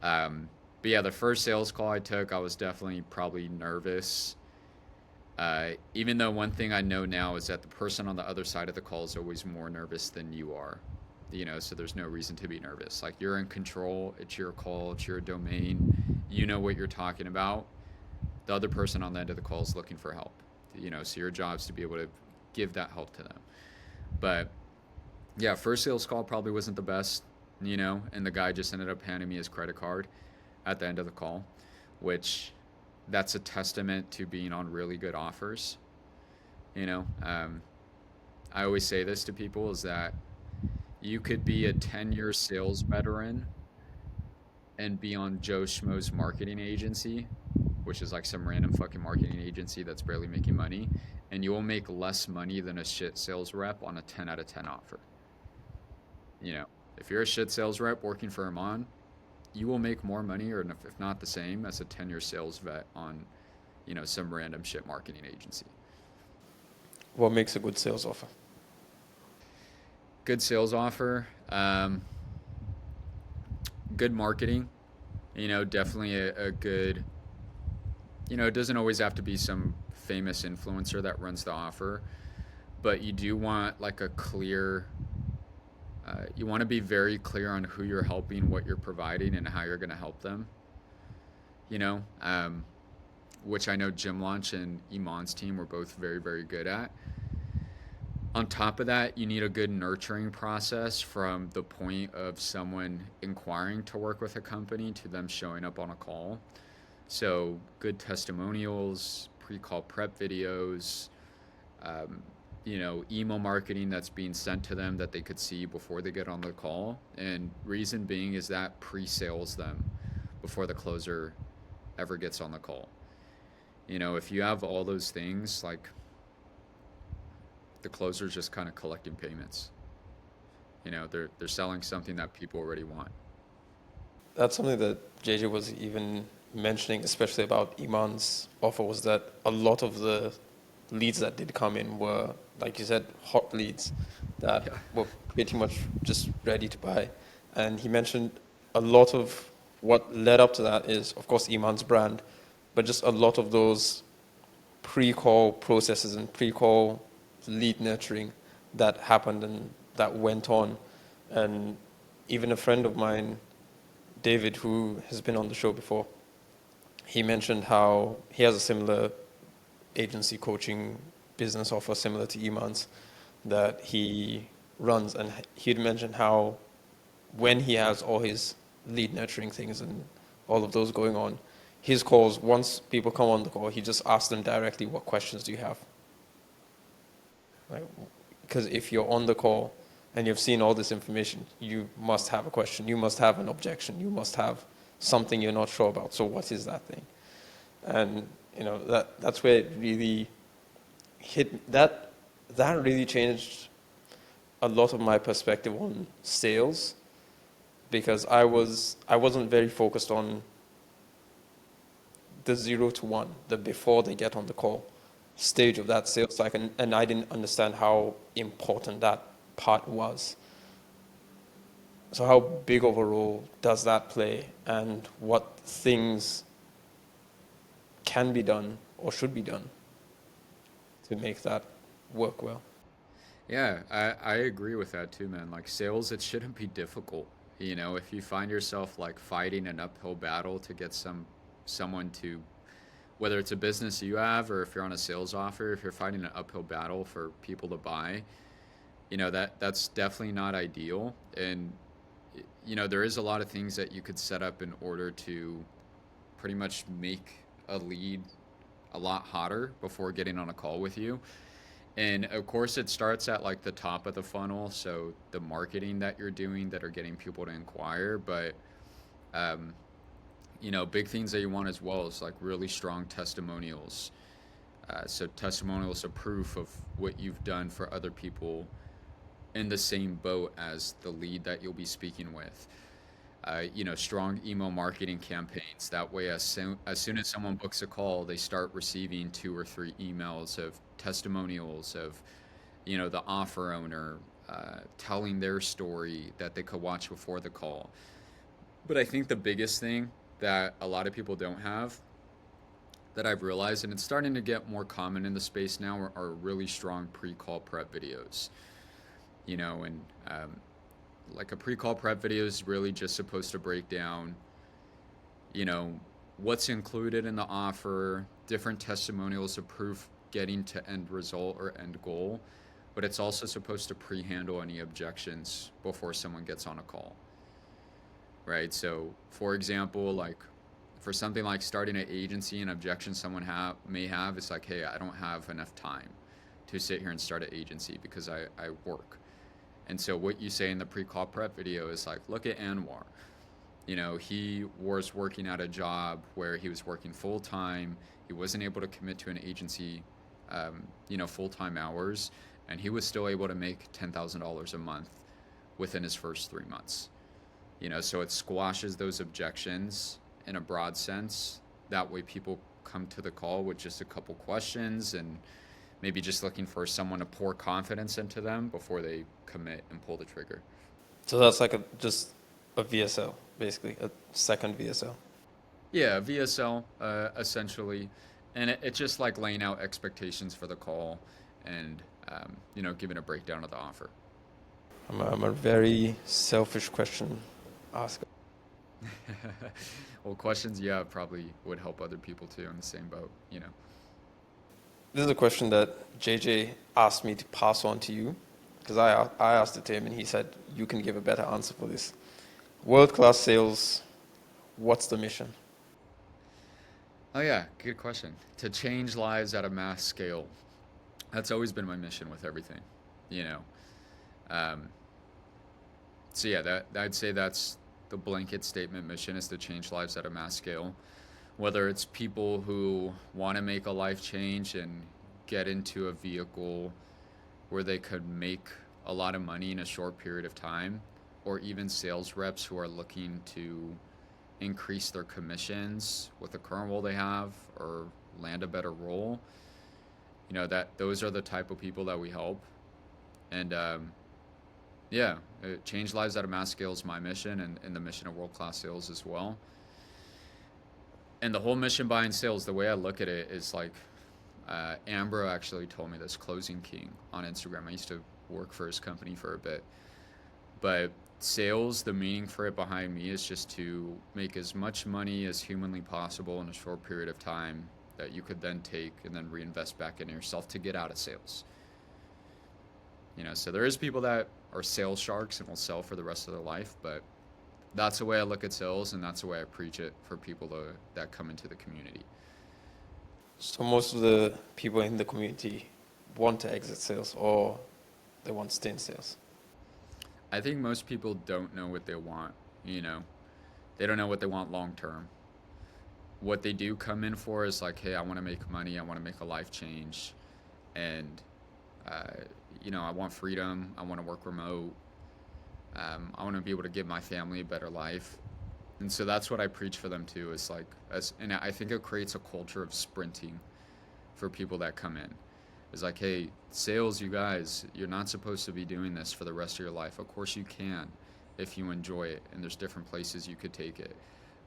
But yeah, the first sales call I took, I was definitely probably nervous. Even though one thing I know now is that the person on the other side of the call is always more nervous than you are. So there's no reason to be nervous. Like, you're in control, it's your call, it's your domain, you know what you're talking about. The other person on the end of the call is looking for help. So your job is to be able to give that help to them. But yeah, first sales call probably wasn't the best, and the guy just ended up handing me his credit card at the end of the call, which that's a testament to being on really good offers. I always say this to people, is that you could be a 10-year sales veteran and be on Joe Schmo's marketing agency, which is like some random fucking marketing agency that's barely making money, and you will make less money than a shit sales rep on a 10 out of 10 offer. You know, if you're a shit sales rep working for Iman, you will make more money, or if not the same, as a 10-year sales vet on, some random shit marketing agency. What makes a good sales offer? Good sales offer, good marketing, definitely a good, it doesn't always have to be some famous influencer that runs the offer, but you do want like a clear, you want to be very clear on who you're helping, what you're providing, and how you're going to help them, you know, um, which I know Jim Launch and Iman's team were both very, very good at. On top of that, you need a good nurturing process from the point of someone inquiring to work with a company to them showing up on a call. So, good testimonials, pre call prep videos, um, email marketing that's being sent to them that they could see before they get on the call. And reason being is that pre sales them before the closer ever gets on the call. If you have all those things, like the closer's just kind of collecting payments. They're selling something that people already want. That's something that JJ was even mentioning, especially about Iman's offer, was that a lot of the leads that did come in were, like you said, hot leads that Yeah. were pretty much just ready to buy. And he mentioned a lot of what led up to that is, of course, Iman's brand, but just a lot of those pre-call processes and pre-call lead nurturing that happened and that went on. And even a friend of mine, David, who has been on the show before, he mentioned how he has a similar agency coaching business offer similar to Iman's that he runs, and he'd mentioned how when he has all his lead nurturing things and all of those going on, his calls, once people come on the call, he just asks them directly, what questions do you have? Like, because if you're on the call and you've seen all this information, you must have a question, you must have an objection, you must have something you're not sure about. So what is that thing? And that's where it really hit, that really changed a lot of my perspective on sales, because I wasn't very focused on the 0 to 1, the before they get on the call stage of that sales cycle, and I didn't understand how important that part was. So how big of a role does that play, and what things can be done or should be done to make that work well? Yeah, I agree with that too, man. Like sales, it shouldn't be difficult. If you find yourself like fighting an uphill battle to get someone to, whether it's a business you have or if you're on a sales offer, if you're fighting an uphill battle for people to buy, that's definitely not ideal. And there is a lot of things that you could set up in order to pretty much make a lead a lot hotter before getting on a call with you. And of course, it starts at like the top of the funnel, so the marketing that you're doing that are getting people to inquire. But um, big things that you want as well is like really strong testimonials. So testimonials are proof of what you've done for other people in the same boat as the lead that you'll be speaking with. Strong email marketing campaigns. That way, as soon as someone books a call, they start receiving 2 or 3 emails of testimonials of, the offer owner telling their story that they could watch before the call. But I think the biggest thing that a lot of people don't have that I've realized, and it's starting to get more common in the space now, are really strong pre-call prep videos. And like a pre-call prep video is really just supposed to break down, you know, what's included in the offer, different testimonials of proof getting to end result or end goal, but it's also supposed to pre-handle any objections before someone gets on a call, right? So, for example, like for something like starting an agency, an objection someone may have is like, hey, I don't have enough time to sit here and start an agency because I work. And so what you say in the pre-call prep video is like, look at Anwar. He was working at a job where he was working full time. He wasn't able to commit to an agency, full time hours, and he was still able to make $10,000 a month within his first 3 months. So it squashes those objections in a broad sense. That way people come to the call with just a couple questions and maybe just looking for someone to pour confidence into them before they commit and pull the trigger. So that's like just a VSL, basically, a second VSL. Yeah, VSL, essentially. And it's just like laying out expectations for the call and, giving a breakdown of the offer. I'm a very selfish question asker. Well, questions you have probably would help other people too in the same boat. This is a question that JJ asked me to pass on to you because I asked it to him and he said, you can give a better answer for this. World-class sales, what's the mission? Oh, yeah, good question. To change lives at a mass scale. That's always been my mission with everything, you know. Um, so, yeah, I'd say that's the blanket statement mission is to change lives at a mass scale. Whether it's people who want to make a life change and get into a vehicle where they could make a lot of money in a short period of time, or even sales reps who are looking to increase their commissions with the current role they have or land a better role. That those are the type of people that we help. And change lives at a mass scale is my mission and the mission of world-class sales as well. And the whole mission behind sales, the way I look at it is like Ambro actually told me this, Closing King on Instagram. I used to work for his company for a bit. But sales, the meaning for it behind me is just to make as much money as humanly possible in a short period of time that you could then take and then reinvest back into yourself to get out of sales. So there is people that are sales sharks and will sell for the rest of their life, but that's the way I look at sales and that's the way I preach it for people that come into the community. So most of the people in the community want to exit sales or they want to stay in sales. I think most people don't know what they want, They don't know what they want long term. What they do come in for is like, hey, I want to make money, I want to make a life change, and I want freedom, I want to work remote, I want to be able to give my family a better life. And so that's what I preach for them too, is like, and I think it creates a culture of sprinting for people that come in. It's like, hey, sales, you guys, you're not supposed to be doing this for the rest of your life. Of course you can if you enjoy it, and there's different places you could take it.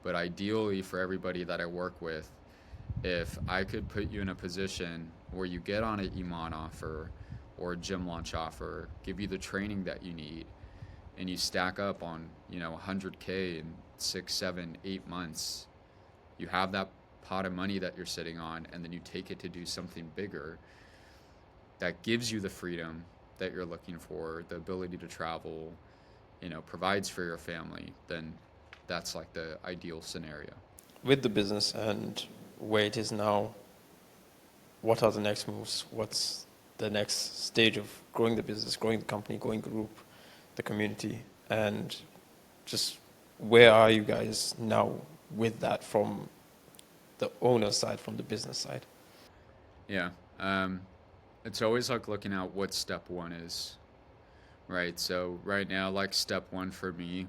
But ideally for everybody that I work with, if I could put you in a position where you get on an Iman offer or a gym launch offer, give you the training that you need, and you stack up on 100K in 6, 7, 8 months, you have that pot of money that you're sitting on, and then you take it to do something bigger that gives you the freedom that you're looking for, the ability to travel, provides for your family, then that's like the ideal scenario. With the business and where it is now, what are the next moves? What's the next stage of growing the business, growing the company, growing the group, the community, and just where are you guys now with that from the owner side, from the business side? Yeah. It's always like looking at what step one is, right? So right now, like step one for me,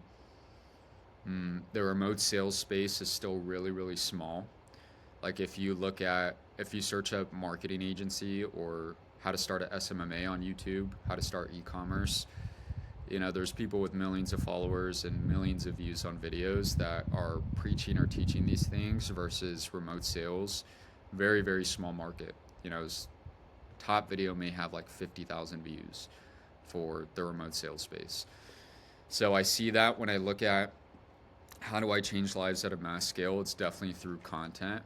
the remote sales space is still really, really small. Like if you search up marketing agency or how to start a SMMA on YouTube, how to start e-commerce, there's people with millions of followers and millions of views on videos that are preaching or teaching these things versus remote sales. Very, very small market. Top video may have like 50,000 views for the remote sales space. So I see that when I look at how do I change lives at a mass scale, it's definitely through content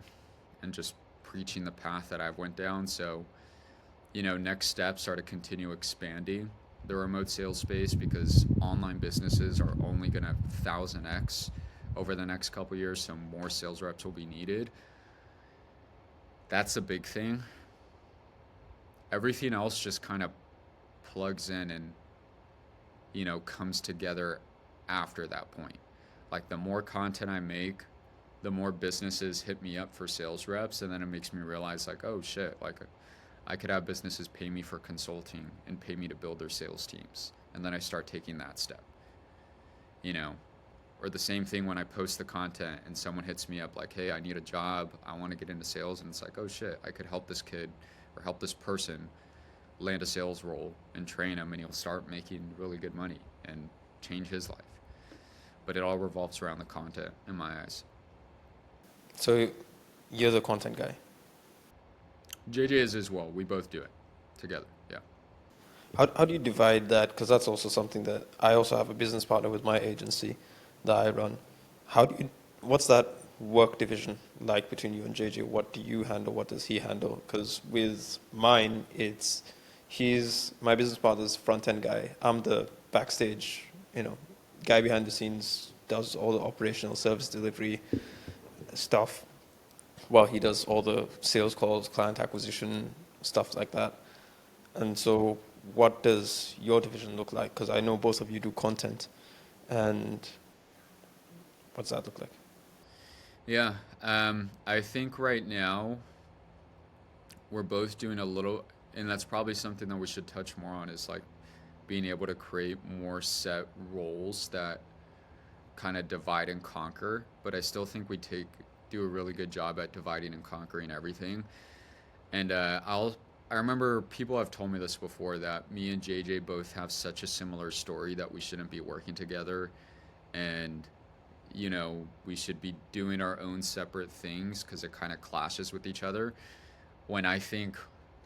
and just preaching the path that I've went down. So, next steps are to continue expanding the remote sales space because online businesses are only going to 1,000x over the next couple years, so more sales reps will be needed. That's a big thing. Everything else just kind of plugs in and, comes together after that point. Like the more content I make, the more businesses hit me up for sales reps, and then it makes me realize like, oh shit, like I could have businesses pay me for consulting and pay me to build their sales teams. and then I start taking that step, you know. Or the same thing when I post the content and someone hits me up like, hey, I need a job, I want to get into sales, and it's like, oh shit, I could help this kid or help this person land a sales role and train him, and he'll start making really good money and change his life. But it all revolves around the content in my eyes. So you're the content guy. JJ is as well. We both do it together. Yeah. How do you divide that? Because that's also something that I also have a business partner with my agency that I run. What's that work division like between you and JJ? What do you handle? What does he handle? Because with mine, my business partner's front end guy. I'm the backstage, guy behind the scenes, does all the operational service delivery stuff, while he does all the sales calls, client acquisition, stuff like that. And so what does your division look like? Because I know both of you do content. And what's that look like? Yeah. I think right now we're both doing a little, and that's probably something that we should touch more on, is like being able to create more set roles that kind of divide and conquer. But I still think we do a really good job at dividing and conquering everything. And I remember people have told me this before, that me and JJ both have such a similar story that we shouldn't be working together, and we should be doing our own separate things because it kind of clashes with each other. When I think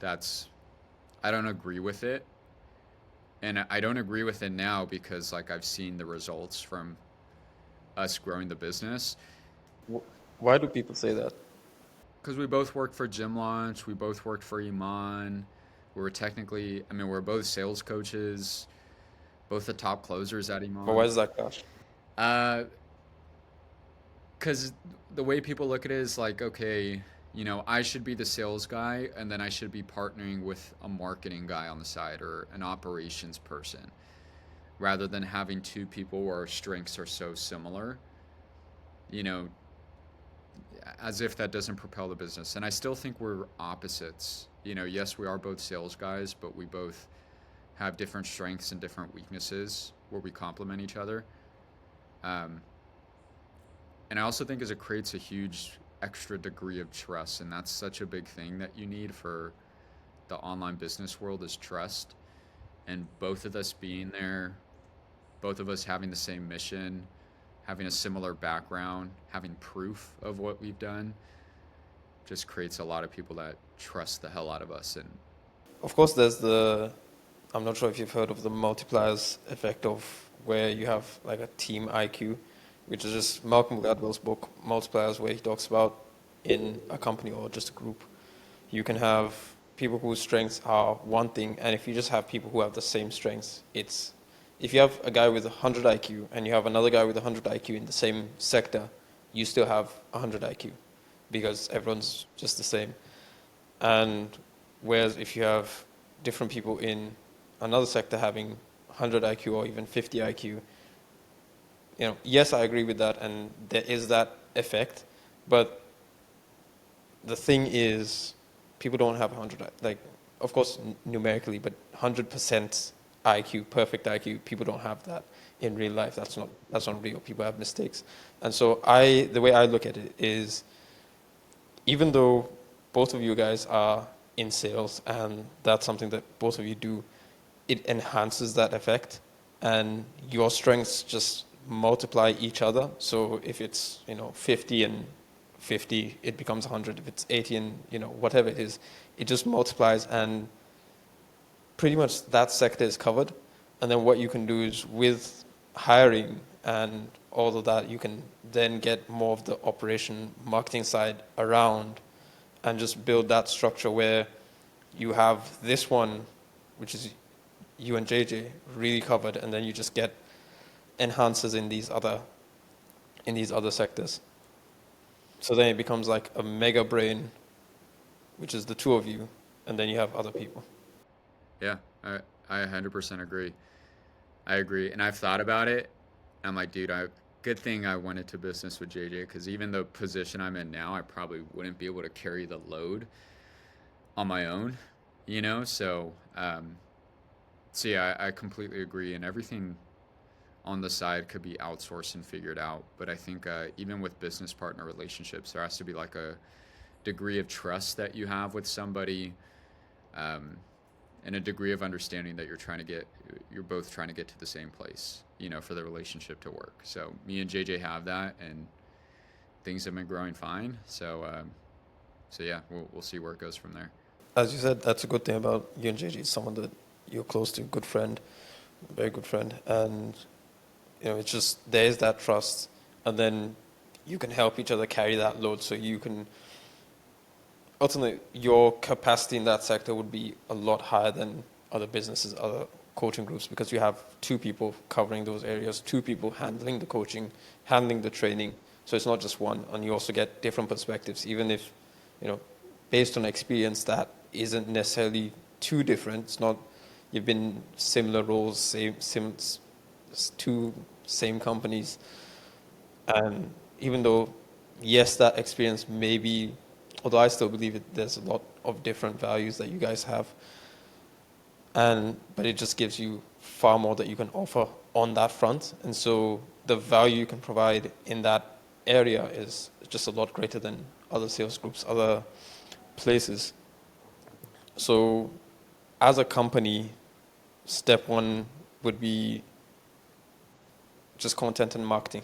I don't agree with it. And I don't agree with it now because like I've seen the results from us growing the business. Why do people say that? Because we both worked for Gym Launch, we both worked for Iman. We were technically, I mean, we're both sales coaches, both the top closers at But why Iman. does that clash? Uh, because the way people look at it is like, okay, I should be the sales guy, and then I should be partnering with a marketing guy on the side or an operations person, rather than having two people where our strengths are so similar, you know, as if that doesn't propel the business. And I still think we're opposites. Yes, we are both sales guys, but we both have different strengths and different weaknesses where we complement each other. Um, and I also think as it creates a huge extra degree of trust, and that's such a big thing that you need for the online business world, is trust. And both of us being there, both of us having the same mission, having a similar background, having proof of what we've done, just creates a lot of people that trust the hell out of us. And Of course, I'm not sure if you've heard of the multipliers effect, of where you have like a team IQ, which is just Malcolm Gladwell's book, Multipliers, where he talks about in a company or just a group, you can have people whose strengths are one thing, and if you just have people who have the same strengths, if you have a guy with 100 IQ and you have another guy with 100 IQ in the same sector, you still have 100 IQ because everyone's just the same. And whereas if you have different people in another sector having 100 IQ or even 50 IQ, yes, I agree with that, and there is that effect, but the thing is, people don't have 100, like, of course, numerically, but 100% IQ, perfect IQ, people don't have that in real life. That's not real. People have mistakes. And so the way I look at it is, even though both of you guys are in sales and that's something that both of you do, it enhances that effect, and your strengths just multiply each other. So if it's 50 and 50, it becomes 100. If it's 80 and whatever it is, it just multiplies, and pretty much that sector is covered. And then what you can do is, with hiring and all of that, you can then get more of the operation marketing side around and just build that structure where you have this one, which is you and JJ, really covered, and then you just get enhancers in these other sectors. So then it becomes like a mega brain, which is the two of you, and then you have other people. yeah, I 100% agree. I agree. And I've thought about it. I'm like, dude, good thing I went into business with JJ, because even the position I'm in now, I probably wouldn't be able to carry the load on my own, So So yeah, I completely agree, and everything on the side could be outsourced and figured out. But I think even with business partner relationships, there has to be like a degree of trust that you have with somebody, um, and a degree of understanding that you're both trying to get to the same place, for the relationship to work. So me and JJ have that, and things have been growing fine. So yeah, we'll see where it goes from there. As you said, that's a good thing about you and JJ. Someone that you're close to, good friend, very good friend, and it's just there's that trust, and then you can help each other carry that load. So you can ultimately your capacity in that sector would be a lot higher than other businesses, other coaching groups, because you have two people covering those areas, two people handling the coaching, handling the training. So it's not just one, and you also get different perspectives, even if, you know, based on experience, that isn't necessarily too different. It's not you've been similar roles, two same companies, and even though yes, that experience may be, although I still believe there's a lot of different values that you guys have, and but it just gives you far more that you can offer on that front, and so the value you can provide in that area is just a lot greater than other sales groups, other places. So as a company, step one would be just content and marketing.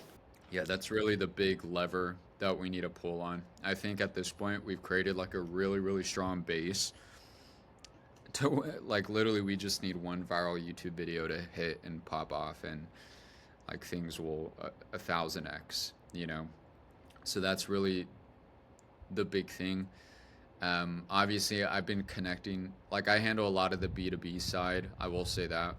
Yeah, that's really the big lever that we need to pull on. I think at this point we've created like a really, really strong base to like literally we just need one viral YouTube video to hit and pop off, and like things will 1,000x. So that's really the big thing. Obviously, I've been connecting. Like I handle a lot of the B2B side. I will say that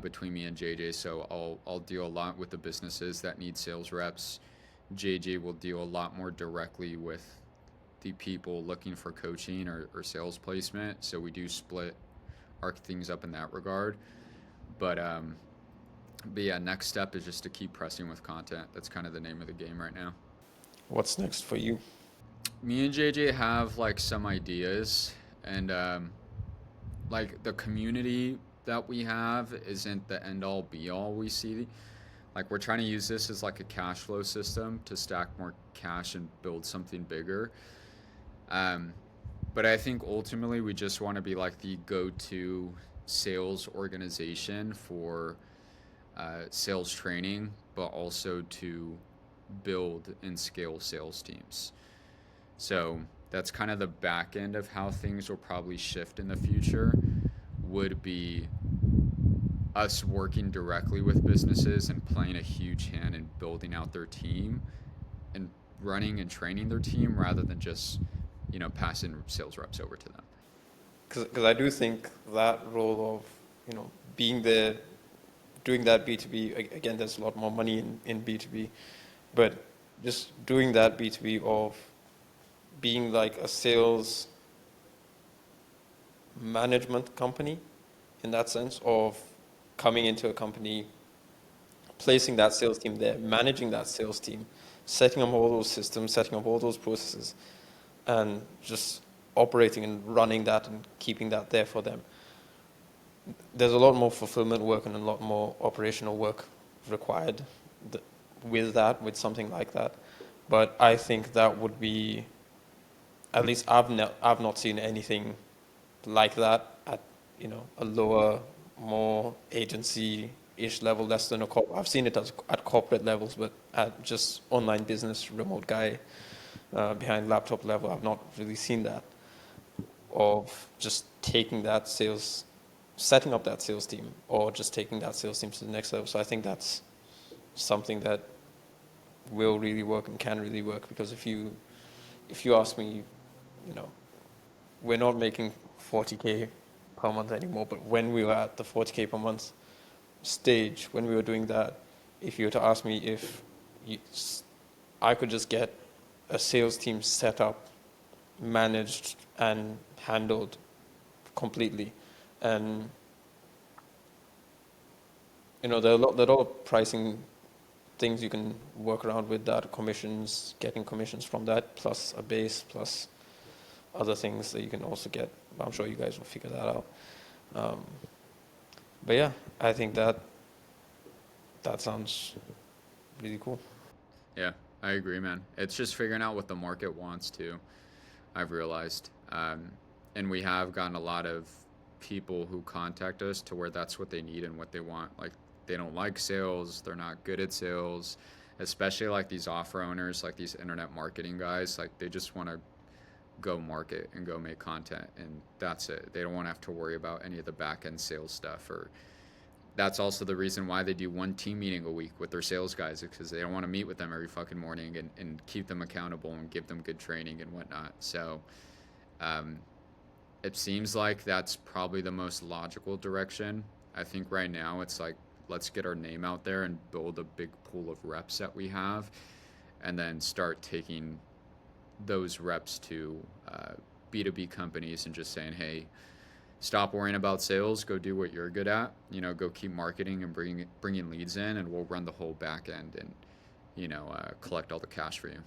between me and JJ. So I'll deal a lot with the businesses that need sales reps. JJ will deal a lot more directly with the people looking for coaching or sales placement. So we do split our things up in that regard. But um, but yeah, next step is just to keep pressing with content. That's kind of the name of the game right now. What's next for you? Me and JJ have like some ideas, and like the community that we have isn't the end all be all we see. Like we're trying to use this as like a cash flow system to stack more cash and build something bigger. Um, but I think ultimately we just want to be like the go-to sales organization for sales training, but also to build and scale sales teams. So that's kind of the back end of how things will probably shift in the future. Would be us working directly with businesses and playing a huge hand in building out their team and running and training their team rather than just passing sales reps over to them. Because I do think that role of, being there, doing that B2B, again, there's a lot more money in B2B, but just doing that B2B of being like a sales management company in that sense of coming into a company, placing that sales team there, managing that sales team, setting up all those systems, setting up all those processes, and just operating and running that and keeping that there for them. There's a lot more fulfillment work and a lot more operational work required with something like that. But I think that would be, at least I've not seen anything like that at, a lower, more agency-ish level, less than a corp. I've seen it at corporate levels, but at just online business, remote guy behind laptop level, I've not really seen that, of just taking that sales, setting up that sales team, or just taking that sales team to the next level. So I think that's something that will really work and can really work, because if you ask me, you know, we're not making 40K per month anymore, but when we were at the 40K per month stage, when we were doing that, if you were to ask me if you, I could just get a sales team set up, managed and handled completely, and there are a lot of pricing things you can work around with that, commissions, getting commissions from that, plus a base, plus other things that you can also get. I'm sure you guys will figure that out. Um, But yeah, I think that sounds really cool. Yeah, I agree, man. It's just figuring out what the market wants to. I've realized, and we have gotten a lot of people who contact us to where that's what they need and what they want. Like they don't like sales, they're not good at sales, especially like these offer owners, like these internet marketing guys. Like they just want to go market and go make content, and that's it. They don't want to have to worry about any of the back end sales stuff. Or that's also the reason why they do one team meeting a week with their sales guys, because they don't want to meet with them every fucking morning and keep them accountable and give them good training and whatnot. So um, it seems like that's probably the most logical direction. I think right now it's like, let's get our name out there and build a big pool of reps that we have, and then start taking those reps to B2B companies and just saying, hey, stop worrying about sales, go do what you're good at, go keep marketing and bringing leads in, and we'll run the whole back end and collect all the cash for you.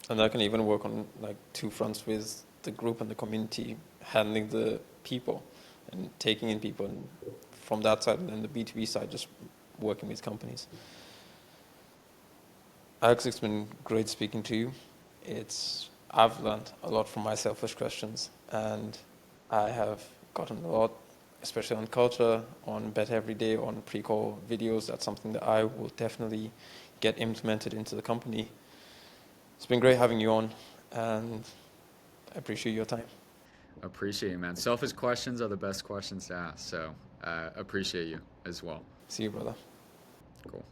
And that can even work on like two fronts with the group and the community, handling the people and taking in people, and from that side, and then the B2B side, just working with companies. Alex, it's been great speaking to you. I've learned a lot from my selfish questions, and I have gotten a lot, especially on culture, on Bet Every Day, on pre-call videos. That's something that I will definitely get implemented into the company. It's been great having you on, and I appreciate your time. Appreciate you, man. Selfish questions are the best questions to ask. So appreciate you as well. See you, brother. Cool.